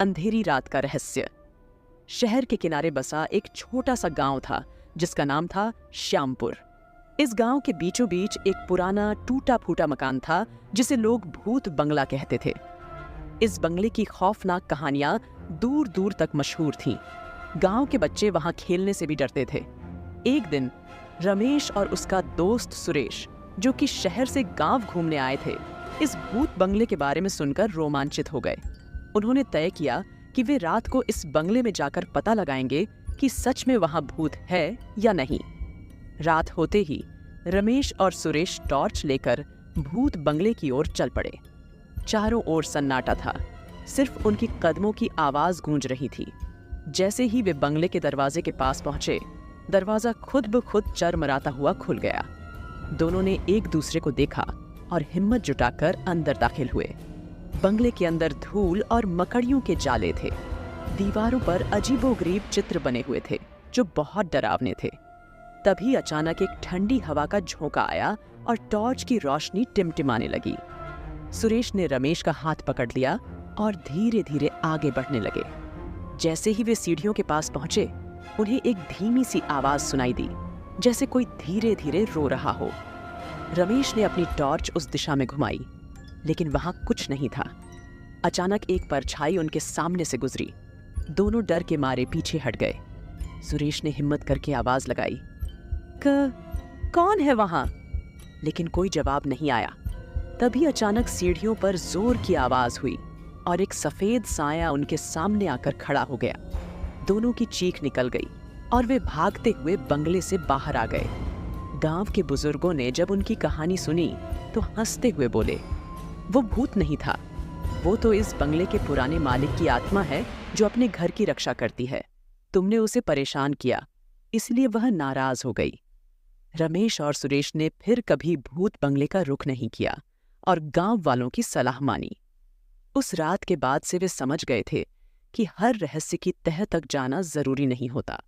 अंधेरी रात का रहस्य। शहर के किनारे बसा एक छोटा सा गांव था जिसका नाम था श्यामपुर। इस गांव के बीचों बीच एक पुराना टूटा फूटा मकान था जिसे लोग भूत बंगला कहते थे। इस बंगले की खौफनाक कहानियां दूर दूर तक मशहूर थीं। गांव के बच्चे वहां खेलने से भी डरते थे। एक दिन रमेश और उसका दोस्त सुरेश, जो कि शहर से गांव घूमने आए थे, इस भूत बंगले के बारे में सुनकर रोमांचित हो गए। उन्होंने तय किया कि वे रात को इस बंगले में जाकर पता लगाएंगे कि सच में वहां भूत है या नहीं। रात होते ही रमेश और सुरेश टॉर्च लेकर भूत बंगले की ओर चल पड़े। चारों ओर सन्नाटा था, सिर्फ उनकी कदमों की आवाज गूंज रही थी। जैसे ही वे बंगले के दरवाजे के पास पहुंचे, दरवाजा खुद ब खुद चरमराता हुआ खुल गया। दोनों ने एक दूसरे को देखा और हिम्मत जुटाकर अंदर दाखिल हुए। बंगले के अंदर धूल और मकड़ियों के जाले थे। दीवारों पर अजीबोगरीब चित्र बने हुए थे जो बहुत डरावने थे। तभी अचानक एक ठंडी हवा का झोंका आया और टॉर्च की रोशनी टिमटिमाने लगी। सुरेश ने रमेश का हाथ पकड़ लिया और धीरे धीरे आगे बढ़ने लगे। जैसे ही वे सीढ़ियों के पास पहुंचे, उन्हें एक धीमी सी आवाज सुनाई दी, जैसे कोई धीरे धीरे रो रहा हो। रमेश ने अपनी टॉर्च उस दिशा में घुमाई, लेकिन वहां कुछ नहीं था। अचानक एक परछाई उनके सामने से गुजरी। दोनों डर के मारे पीछे हट गए। सुरेश ने हिम्मत करके आवाज लगाई, कौन है वहां? लेकिन कोई जवाब नहीं आया। तभी अचानक सीढ़ियों पर जोर की आवाज हुई और एक सफेद साया उनके सामने आकर खड़ा हो गया। दोनों की चीख निकल गई और वे भागते हुए बंगले से बाहर आ गए। गांव के बुजुर्गों ने जब उनकी कहानी सुनी तो हंसते हुए बोले, वो भूत नहीं था, वो तो इस बंगले के पुराने मालिक की आत्मा है जो अपने घर की रक्षा करती है। तुमने उसे परेशान किया, इसलिए वह नाराज हो गई। रमेश और सुरेश ने फिर कभी भूत बंगले का रुख नहीं किया और गांव वालों की सलाह मानी। उस रात के बाद से वे समझ गए थे कि हर रहस्य की तह तक जाना जरूरी नहीं होता।